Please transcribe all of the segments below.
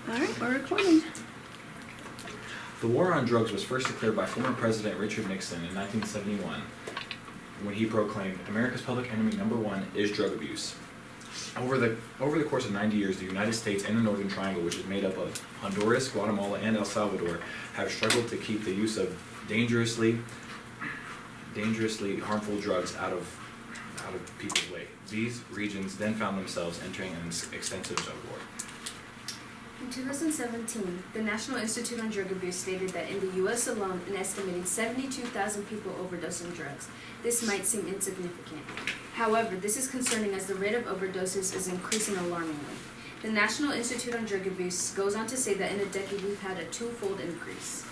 All right, we're recording. The war on drugs was first declared by former President Richard Nixon in 1971 when he proclaimed, "America's public enemy number one is drug abuse." Over the course of 90 years, the United States and the Northern Triangle, which is made up of Honduras, Guatemala, and El Salvador, have struggled to keep the use of dangerously harmful drugs out of people's way. These regions then found themselves entering an extensive drug war. In 2017, the National Institute on Drug Abuse stated that in the U.S. alone, an estimated 72,000 people overdose on drugs. This might seem insignificant. However, this is concerning as the rate of overdoses is increasing alarmingly. The National Institute on Drug Abuse goes on to say that in a decade we've had a twofold increase.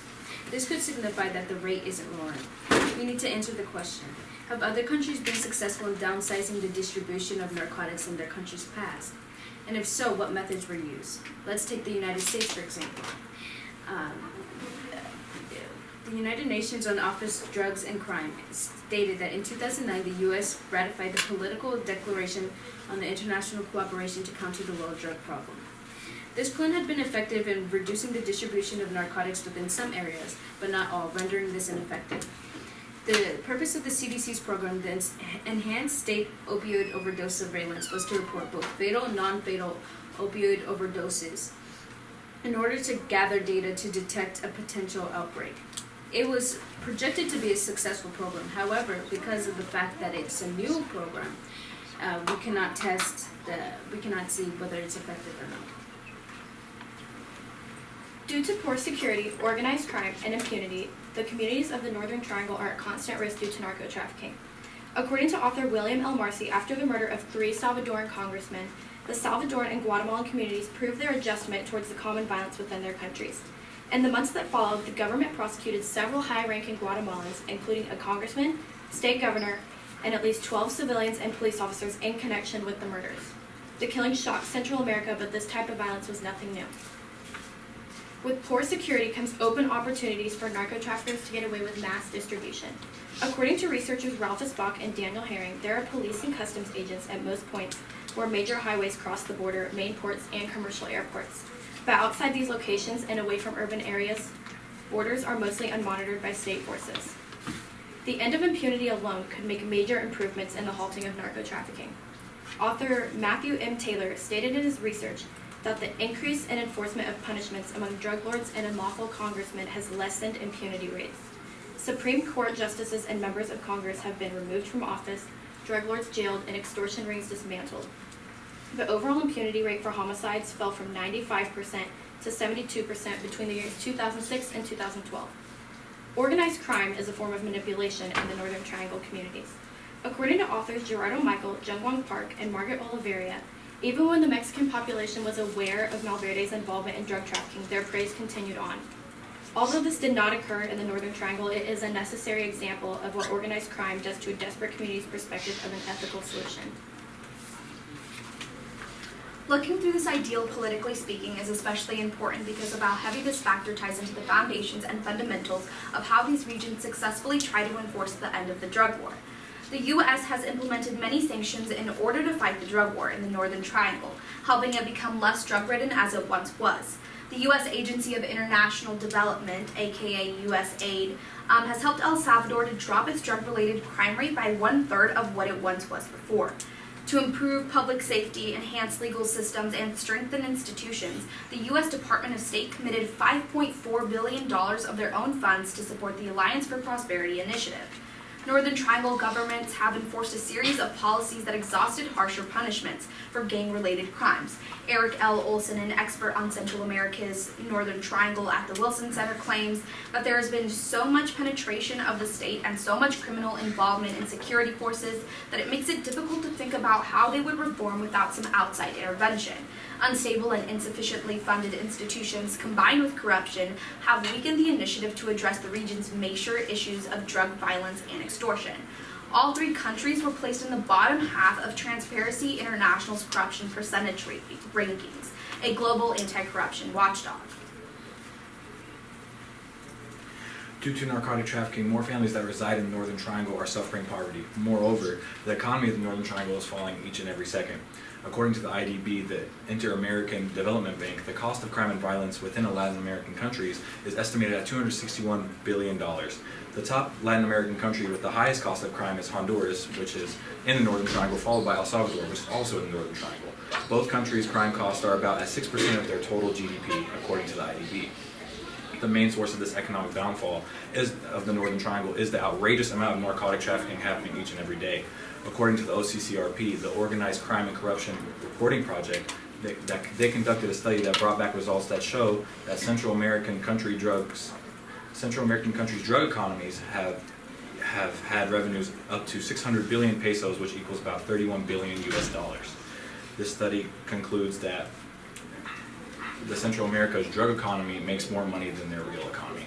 This could signify that the rate isn't lowering. We need to answer the question: have other countries been successful in downsizing the distribution of narcotics in their country's past? And if so, what methods were used? Let's take the United States, for example. The United Nations on Office, Drugs, and Crime stated that in 2009, the U.S. ratified the Political Declaration on the International Cooperation to Counter the World Drug Problem. This plan had been effective in reducing the distribution of narcotics within some areas, but not all, rendering this ineffective. The purpose of the CDC's program, the Enhanced State Opioid Overdose Surveillance, was to report both fatal and non-fatal opioid overdoses in order to gather data to detect a potential outbreak. It was projected to be a successful program. However, because of the fact that it's a new program, we cannot see whether it's effective or not. Due to poor security, organized crime, and impunity, the communities of the Northern Triangle are at constant risk due to narco-trafficking. According to author William L. Marcy, after the murder of 3 Salvadoran congressmen, the Salvadoran and Guatemalan communities proved their adjustment towards the common violence within their countries. In the months that followed, the government prosecuted several high-ranking Guatemalans, including a congressman, state governor, and at least 12 civilians and police officers in connection with the murders. The killing shocked Central America, but this type of violence was nothing new. With poor security comes open opportunities for narco-traffickers to get away with mass distribution. According to researchers Ralphus Bach and Daniel Herring, there are police and customs agents at most points where major highways cross the border, main ports, and commercial airports. But outside these locations and away from urban areas, borders are mostly unmonitored by state forces. The end of impunity alone could make major improvements in the halting of narco-trafficking. Author Matthew M. Taylor stated in his research that the increase in enforcement of punishments among drug lords and unlawful congressmen has lessened impunity rates. Supreme Court justices and members of Congress have been removed from office, drug lords jailed, and extortion rings dismantled. The overall impunity rate for homicides fell from 95% to 72% between the years 2006 and 2012. Organized crime is a form of manipulation in the Northern Triangle communities. According to authors Gerardo Michael, Jungwon Park, and Margaret Oliveria, even when the Mexican population was aware of Malverde's involvement in drug trafficking, their praise continued on. Although this did not occur in the Northern Triangle, it is a necessary example of what organized crime does to a desperate community's perspective of an ethical solution. Looking through this ideal, politically speaking, is especially important because of how heavy this factor ties into the foundations and fundamentals of how these regions successfully try to enforce the end of the drug war. The U.S. has implemented many sanctions in order to fight the drug war in the Northern Triangle, helping it become less drug-ridden as it once was. The U.S. Agency of International Development, aka USAID, has helped El Salvador to drop its drug-related crime rate by 1/3 of what it once was before. To improve public safety, enhance legal systems, and strengthen institutions, the U.S. Department of State committed $5.4 billion of their own funds to support the Alliance for Prosperity initiative. Northern Triangle governments have enforced a series of policies that exhausted harsher punishments for gang-related crimes. Eric L. Olson, an expert on Central America's Northern Triangle at the Wilson Center, claims that there has been so much penetration of the state and so much criminal involvement in security forces that it makes it difficult to think about how they would reform without some outside intervention. Unstable and insufficiently funded institutions combined with corruption have weakened the initiative to address the region's major issues of drug violence and extortion. All 3 countries were placed in the bottom half of Transparency International's corruption percentage rankings, a global anti-corruption watchdog. Due to narcotic trafficking, more families that reside in the Northern Triangle are suffering poverty. Moreover, the economy of the Northern Triangle is falling each and every second. According to the IDB, the Inter-American Development Bank, the cost of crime and violence within Latin American countries is estimated at $261 billion. The top Latin American country with the highest cost of crime is Honduras, which is in the Northern Triangle, followed by El Salvador, which is also in the Northern Triangle. Both countries' crime costs are about at 6% of their total GDP, according to the IDB. The main source of this economic downfall of the Northern Triangle is the outrageous amount of narcotic trafficking happening each and every day. According to the OCCRP, the Organized Crime and Corruption Reporting Project, they conducted a study that brought back results that show that Central American countries' drug economies have had revenues up to 600 billion pesos, which equals about 31 billion US dollars. This study concludes that the Central America's drug economy makes more money than their real economy.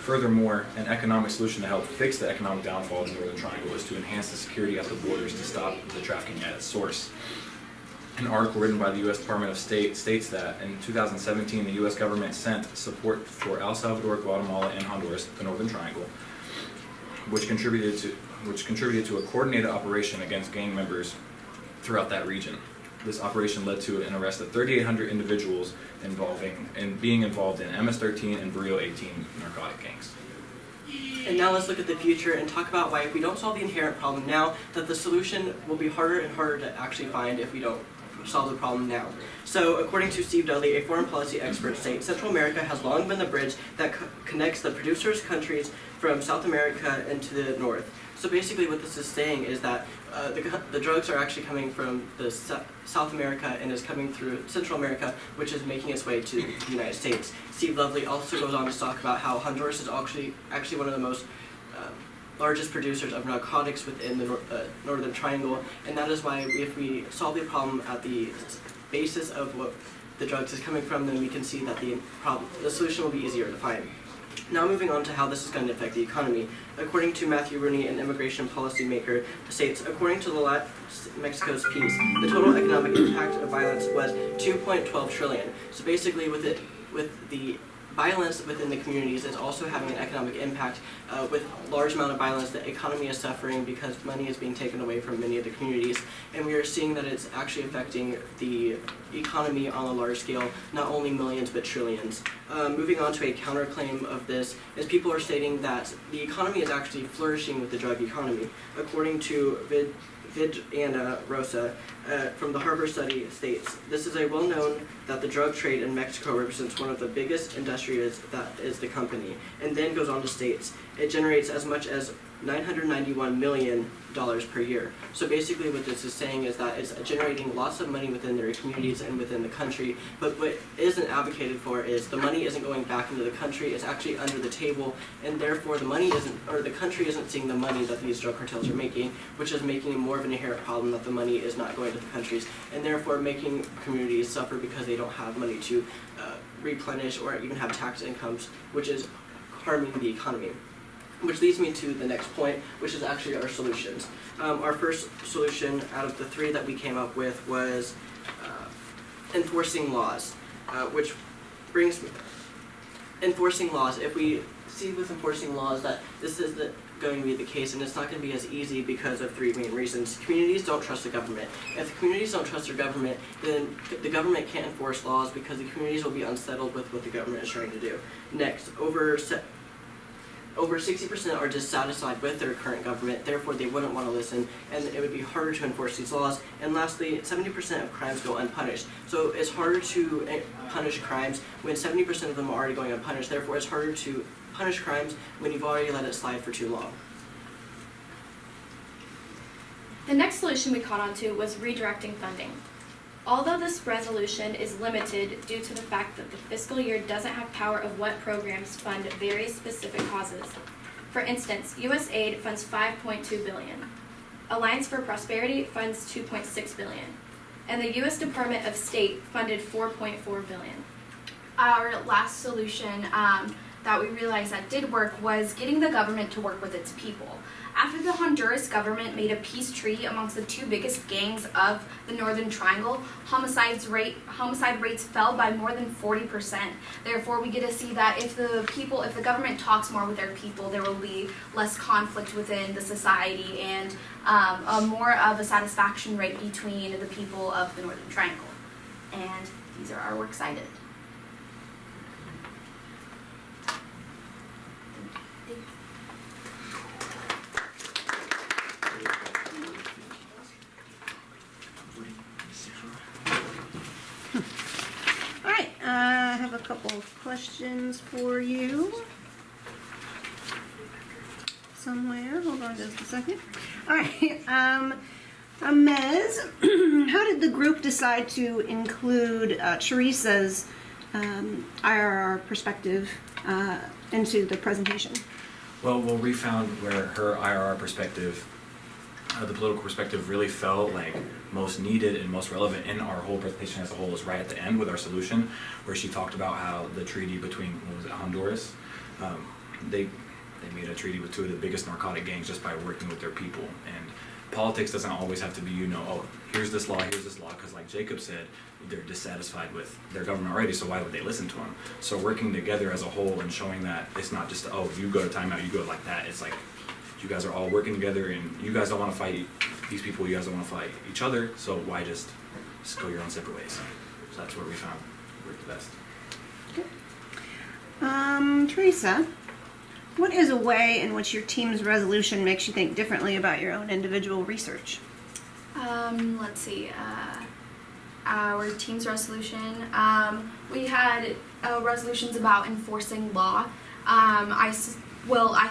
Furthermore, an economic solution to help fix the economic downfall of the Northern Triangle is to enhance the security at the borders to stop the trafficking at its source. An article written by the U.S. Department of State states that in 2017, the U.S. government sent support for El Salvador, Guatemala, and Honduras, the Northern Triangle, which contributed to a coordinated operation against gang members throughout that region. This operation led to an arrest of 3,800 individuals being involved in MS-13 and Brio 18 narcotic gangs. And now let's look at the future and talk about why if we don't solve the inherent problem now, that the solution will be harder and harder to actually find if we don't solve the problem now. So according to Steve Dudley, a foreign policy expert, states Central America has long been the bridge that connects the producers' countries from South America into the north. So basically what this is saying is that the drugs are actually coming from the South America and is coming through Central America, which is making its way to the United States. Steve Dudley also goes on to talk about how Honduras is actually one of the most largest producers of narcotics within the Northern Triangle, and that is why if we solve the problem at the basis of what the drugs is coming from, then we can see that the solution will be easier to find. Now moving on to how this is going to affect the economy. According to Matthew Rooney, an immigration policymaker, states, according to the Mexico's peace, the total economic impact of violence was 2.12 trillion. So basically with the violence within the communities is also having an economic impact. With large amount of violence, the economy is suffering because money is being taken away from many of the communities, and we are seeing that it's actually affecting the economy on a large scale, not only millions but trillions. Moving on to a counterclaim of this is people are stating that the economy is actually flourishing with the drug economy. According to Anna Rosa from the Harvard study states, this is a well-known that the drug trade in Mexico represents one of the biggest industries that is the company, and then goes on to states, it generates as much as $991 million per year. So basically what this is saying is that it's generating lots of money within their communities and within the country, but what isn't advocated for is the money isn't going back into the country, it's actually under the table, and therefore the country isn't seeing the money that these drug cartels are making, which is making it more of an inherent problem that the money is not going to the countries, and therefore making communities suffer because they don't have money to replenish or even have tax incomes, which is harming the economy. Which leads me to the next point, which is actually our solutions. Our first solution out of the three that we came up with was enforcing laws, which brings me enforcing laws. If we see with enforcing laws that this is going to be the case, and it's not going to be as easy because of three main reasons. Communities don't trust the government. If the communities don't trust their government, then the government can't enforce laws because the communities will be unsettled with what the government is trying to do. Next, over 60% are dissatisfied with their current government, therefore they wouldn't want to listen, and it would be harder to enforce these laws. And lastly, 70% of crimes go unpunished. So it's harder to punish crimes when 70% of them are already going unpunished, therefore it's harder to punish crimes when you've already let it slide for too long. The next solution we caught on to was redirecting funding. Although this resolution is limited due to the fact that the fiscal year doesn't have power of what programs fund various specific causes. For instance, USAID funds $5.2 billion. Alliance for Prosperity funds $2.6 billion. And the U.S. Department of State funded $4.4 billion. Our last solution that we realized that did work was getting the government to work with its people. After the Honduras government made a peace treaty amongst the two biggest gangs of the Northern Triangle, homicide rates fell by more than 40%. Therefore, we get to see that if the government talks more with their people, there will be less conflict within the society and more of a satisfaction rate between the people of the Northern Triangle. And these are our works cited. All right, I have a couple of questions for you. Somewhere, hold on just a second. All right, Mez, how did the group decide to include Teresa's IRR perspective into the presentation? Well, we found where her IRR perspective, the political perspective, really felt like most needed and most relevant in our whole presentation as a whole is right at the end with our solution, where she talked about how the treaty between, Honduras, they made a treaty with two of the biggest narcotic gangs just by working with their people. And politics doesn't always have to be, oh, here's this law, because like Jacob said, they're dissatisfied with their government already, so why would they listen to them? So working together as a whole and showing that it's not just, oh, you go to timeout, you go like that. It's like, you guys are all working together and you guys don't want to fight these people, you guys don't want to fight each other, so why just go your own separate ways? So that's where we found worked the best. Teresa, what is a way in which your team's resolution makes you think differently about your own individual research? Let's see. Our team's resolution. We had resolutions about enforcing law. I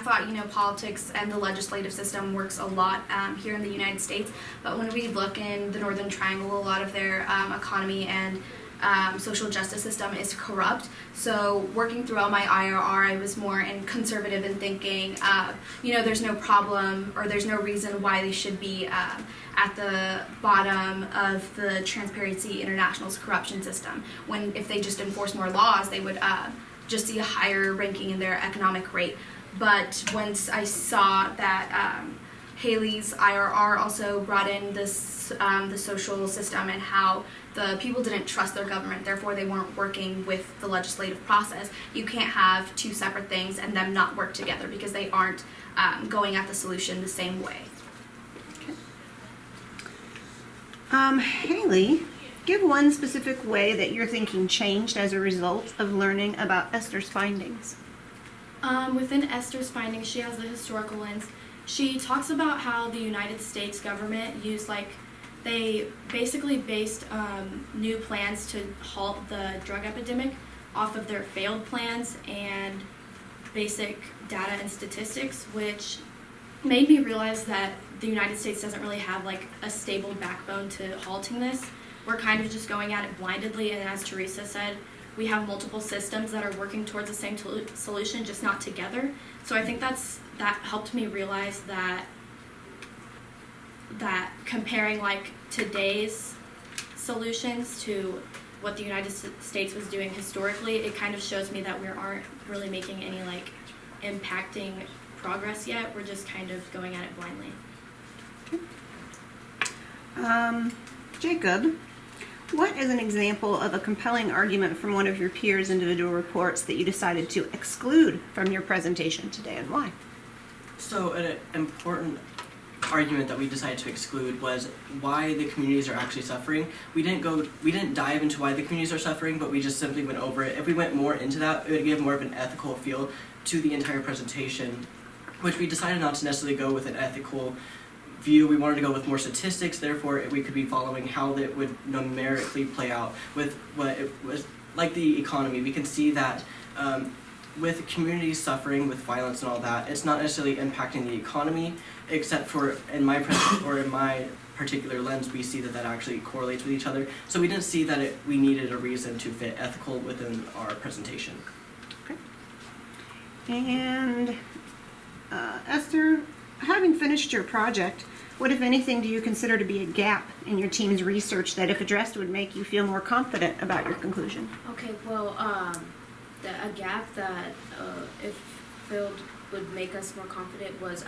thought, politics and the legislative system works a lot here in the United States, but when we look in the Northern Triangle, a lot of their economy and social justice system is corrupt. So working throughout my IRR, I was more conservative in thinking, there's no problem or there's no reason why they should be at the bottom of the Transparency International's corruption system. When if they just enforce more laws, they would just see a higher ranking in their economic rate. But once I saw that Haley's IRR also brought in this the social system and how the people didn't trust their government, therefore they weren't working with the legislative process. You can't have two separate things and them not work together because they aren't going at the solution the same way. Haley, give one specific way that your thinking changed as a result of learning about Esther's findings. Within Esther's findings, she has the historical lens. She talks about how the United States government they basically based new plans to halt the drug epidemic off of their failed plans and basic data and statistics, which made me realize that the United States doesn't really have a stable backbone to halting this. We're kind of just going at it blindly, and as Teresa said, we have multiple systems that are working towards the same solution, just not together. So I think that helped me realize that comparing today's solutions to what the United States was doing historically, it kind of shows me that we aren't really making any impacting progress yet. We're just kind of going at it blindly. Jacob, what is an example of a compelling argument from one of your peers' individual reports that you decided to exclude from your presentation today, and why? So an important argument that we decided to exclude was why the communities are actually suffering. We didn't dive into why the communities are suffering, but we just simply went over it. If we went more into that, it would give more of an ethical feel to the entire presentation, which we decided not to necessarily go with an ethical view. We wanted to go with more statistics, therefore we could be following how that would numerically play out with what it was like the economy. We can see that with communities suffering with violence and all that, it's not necessarily impacting the economy, except for in my particular lens, we see that actually correlates with each other. So we didn't see that we needed a reason to fit ethical within our presentation. Okay. And Esther, having finished your project, what, if anything, do you consider to be a gap in your team's research that, if addressed, would make you feel more confident about your conclusion? Okay, well, a gap that if filled would make us more confident was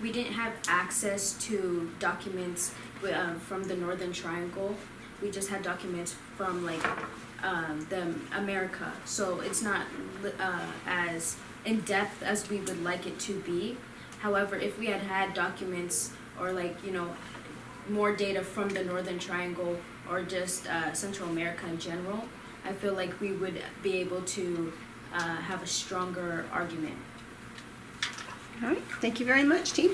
we didn't have access to documents from the Northern Triangle. We just had documents from like the America, so it's not as in depth as we would like it to be. However, if we had had documents or like more data from the Northern Triangle or just Central America in general, I feel like we would be able to have a stronger argument. All right, thank you very much, team.